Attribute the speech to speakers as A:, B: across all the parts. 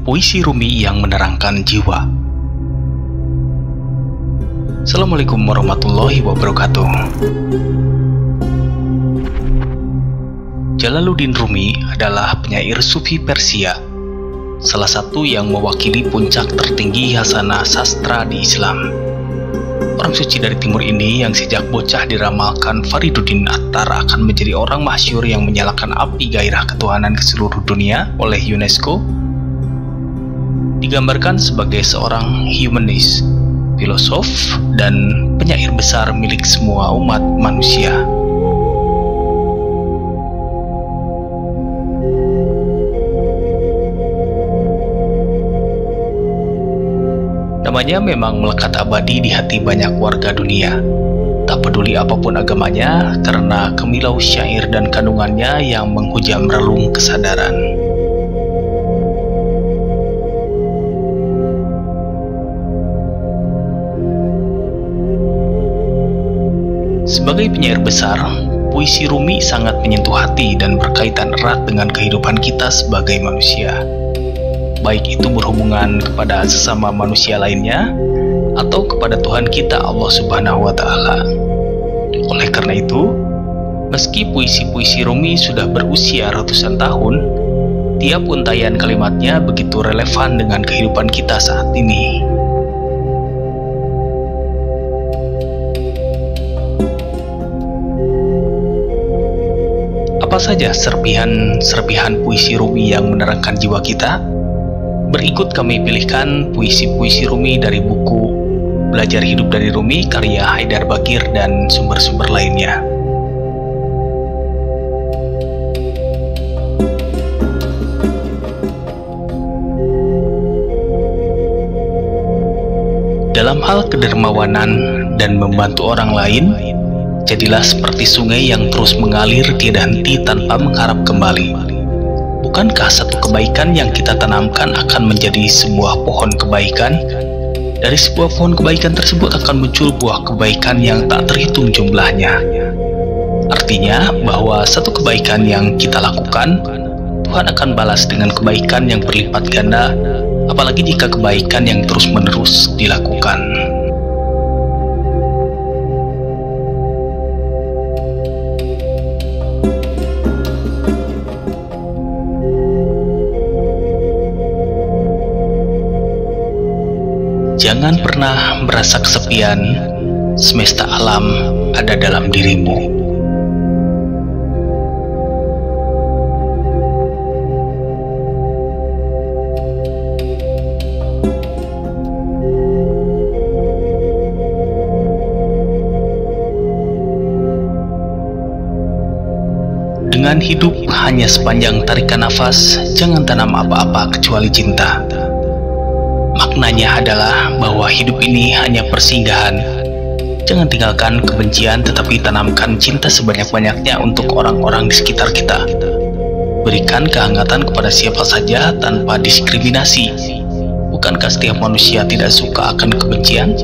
A: Puisi Rumi yang menerangkan jiwa. Assalamualaikum warahmatullahi wabarakatuh. Jalaluddin Rumi adalah penyair Sufi Persia, salah satu yang mewakili puncak tertinggi hasanah sastra di Islam. Orang suci dari timur ini yang sejak bocah diramalkan Fariduddin Attar akan menjadi orang masyhur yang menyalakan api gairah ketuhanan ke seluruh dunia oleh UNESCO, digambarkan sebagai seorang humanis, filosof, dan penyair besar milik semua umat manusia. Namanya memang melekat abadi di hati banyak warga dunia. Tak peduli apapun agamanya, karena kemilau syair dan kandungannya yang menghujam relung kesadaran. Sebagai penyair besar, puisi Rumi sangat menyentuh hati dan berkaitan erat dengan kehidupan kita sebagai manusia, baik itu berhubungan kepada sesama manusia lainnya atau kepada Tuhan kita Allah Subhanahu wa Ta'ala. Oleh karena itu, meski puisi-puisi Rumi sudah berusia ratusan tahun, tiap untayan kalimatnya begitu relevan dengan kehidupan kita saat ini. Apa saja serpihan puisi Rumi yang menerangkan jiwa kita? Berikut kami pilihkan puisi-puisi Rumi dari buku Belajar Hidup dari Rumi karya Haidar Bagir dan sumber-sumber lainnya. Dalam hal kedermawanan dan membantu orang lain, jadilah seperti sungai yang terus mengalir tiada henti tanpa mengharap kembali. Bukankah satu kebaikan yang kita tanamkan akan menjadi sebuah pohon kebaikan? Dari sebuah pohon kebaikan tersebut akan muncul buah kebaikan yang tak terhitung jumlahnya. Artinya bahwa satu kebaikan yang kita lakukan, Tuhan akan balas dengan kebaikan yang berlipat ganda, apalagi jika kebaikan yang terus-menerus dilakukan. Jangan pernah merasa kesepian, semesta alam ada dalam dirimu. Dengan hidup hanya sepanjang tarikan nafas, jangan tanam apa-apa kecuali cinta. Maknanya adalah bahwa hidup ini hanya persinggahan. Jangan tinggalkan kebencian, tetapi tanamkan cinta sebanyak-banyaknya untuk orang-orang di sekitar kita. Berikan kehangatan kepada siapa saja tanpa diskriminasi. Bukankah setiap manusia tidak suka akan kebencian?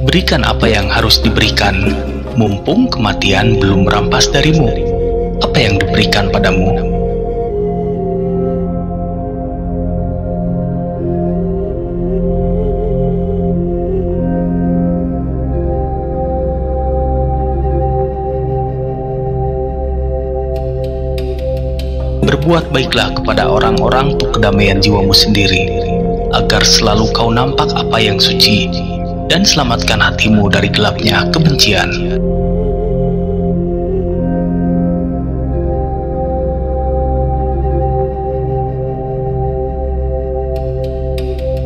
A: Berikan apa yang harus diberikan, mumpung kematian belum merampas darimu. Apa yang diberikan padamu? Berbuat baiklah kepada orang-orang untuk kedamaian jiwamu sendiri, agar selalu kau nampak apa yang suci, dan selamatkan hatimu dari gelapnya kebencian.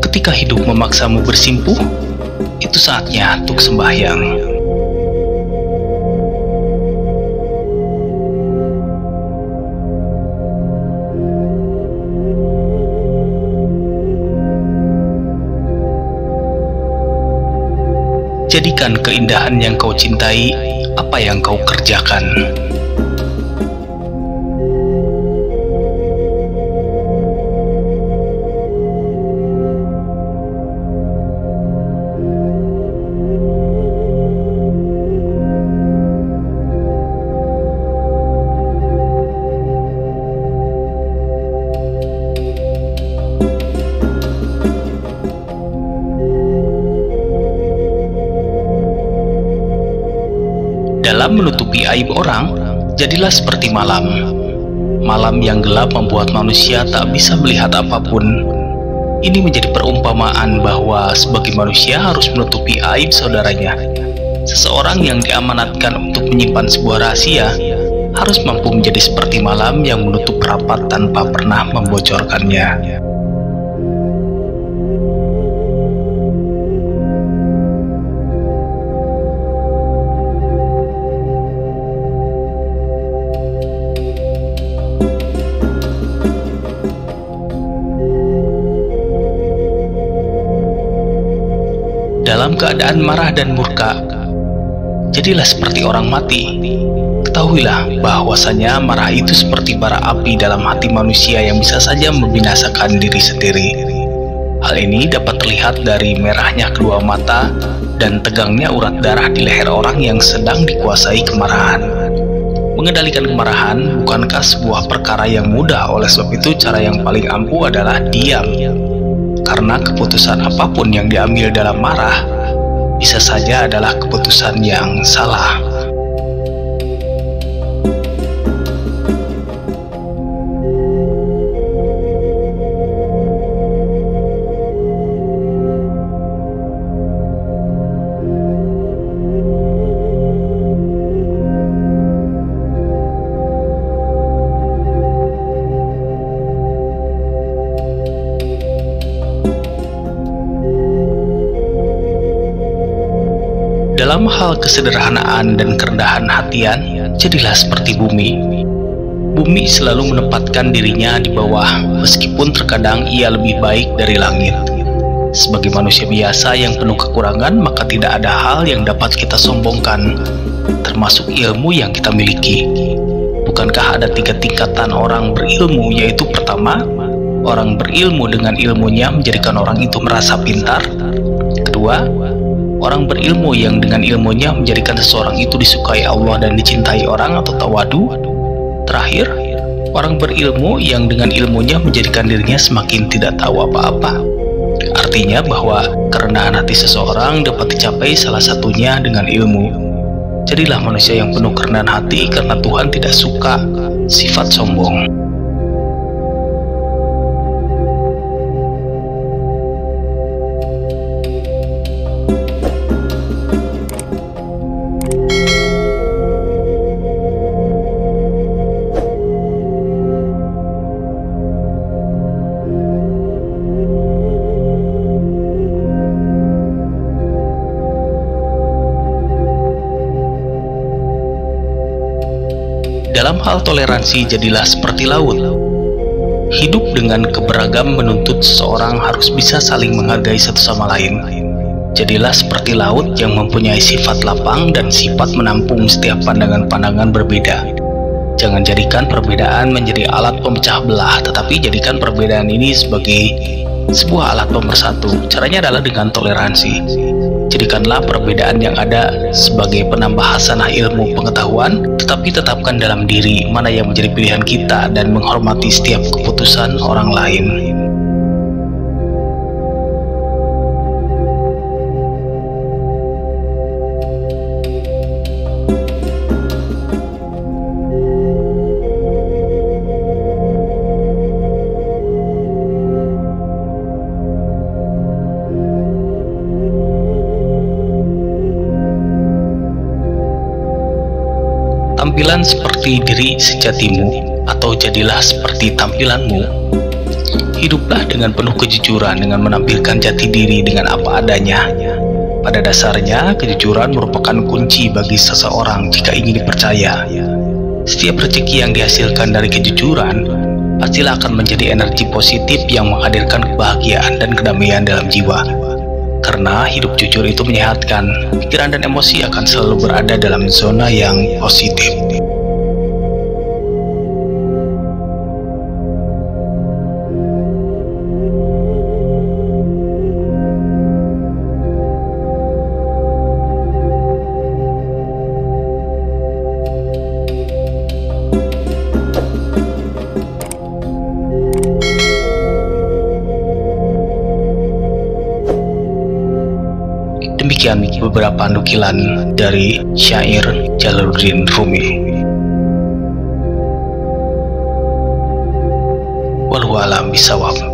A: Ketika hidup memaksamu bersimpuh, itu saatnya untuk sembahyang. Jadikan keindahan yang kau cintai apa yang kau kerjakan. Dalam menutupi aib orang, jadilah seperti malam. Malam yang gelap membuat manusia tak bisa melihat apapun. Ini menjadi perumpamaan bahwa sebagai manusia harus menutupi aib saudaranya. Seseorang yang diamanatkan untuk menyimpan sebuah rahasia harus mampu menjadi seperti malam yang menutup rapat tanpa pernah membocorkannya. Dalam keadaan marah dan murka, jadilah seperti orang mati. Ketahuilah bahwasanya marah itu seperti bara api dalam hati manusia yang bisa saja membinasakan diri sendiri. Hal ini dapat terlihat dari merahnya kedua mata dan tegangnya urat darah di leher orang yang sedang dikuasai kemarahan. Mengendalikan kemarahan bukankah sebuah perkara yang mudah? Oleh sebab itu cara yang paling ampuh adalah diam. Karena keputusan apapun yang diambil dalam marah bisa saja adalah keputusan yang salah. Dalam hal kesederhanaan dan kerendahan hatian, jadilah seperti bumi. Bumi selalu menempatkan dirinya di bawah, meskipun terkadang ia lebih baik dari langit. Sebagai manusia biasa yang penuh kekurangan, maka tidak ada hal yang dapat kita sombongkan, termasuk ilmu yang kita miliki. Bukankah ada 3 tingkatan orang berilmu, yaitu pertama, orang berilmu dengan ilmunya menjadikan orang itu merasa pintar. Kedua, orang berilmu yang dengan ilmunya menjadikan seseorang itu disukai Allah dan dicintai orang atau tawadu. Terakhir, orang berilmu yang dengan ilmunya menjadikan dirinya semakin tidak tahu apa-apa. Artinya bahwa kerendahan hati seseorang dapat dicapai salah satunya dengan ilmu. Jadilah manusia yang penuh kerendahan hati karena Tuhan tidak suka sifat sombong. Dalam hal toleransi, jadilah seperti laut. Hidup dengan keberagam menuntut seseorang harus bisa saling menghargai satu sama lain. Jadilah seperti laut yang mempunyai sifat lapang dan sifat menampung setiap pandangan-pandangan berbeda. Jangan jadikan perbedaan menjadi alat pemecah belah, tetapi jadikan perbedaan ini sebagai sebuah alat pemersatu. Caranya adalah dengan toleransi. Jadikanlah perbedaan yang ada sebagai penambah hasanah ilmu pengetahuan, tetapi tetapkan dalam diri mana yang menjadi pilihan kita dan menghormati setiap keputusan orang lain. Tampilan seperti diri sejatimu, atau jadilah seperti tampilanmu. Hiduplah dengan penuh kejujuran dengan menampilkan jati diri dengan apa adanya. Pada dasarnya, kejujuran merupakan kunci bagi seseorang jika ingin dipercaya. Setiap rezeki yang dihasilkan dari kejujuran pastilah akan menjadi energi positif yang menghadirkan kebahagiaan dan kedamaian dalam jiwa. Karena hidup jujur itu menyehatkan, pikiran dan emosi akan selalu berada dalam zona yang positif. Demikian beberapa nukilan dari syair Jalaluddin Rumi. Wallahu a'lam bishawab.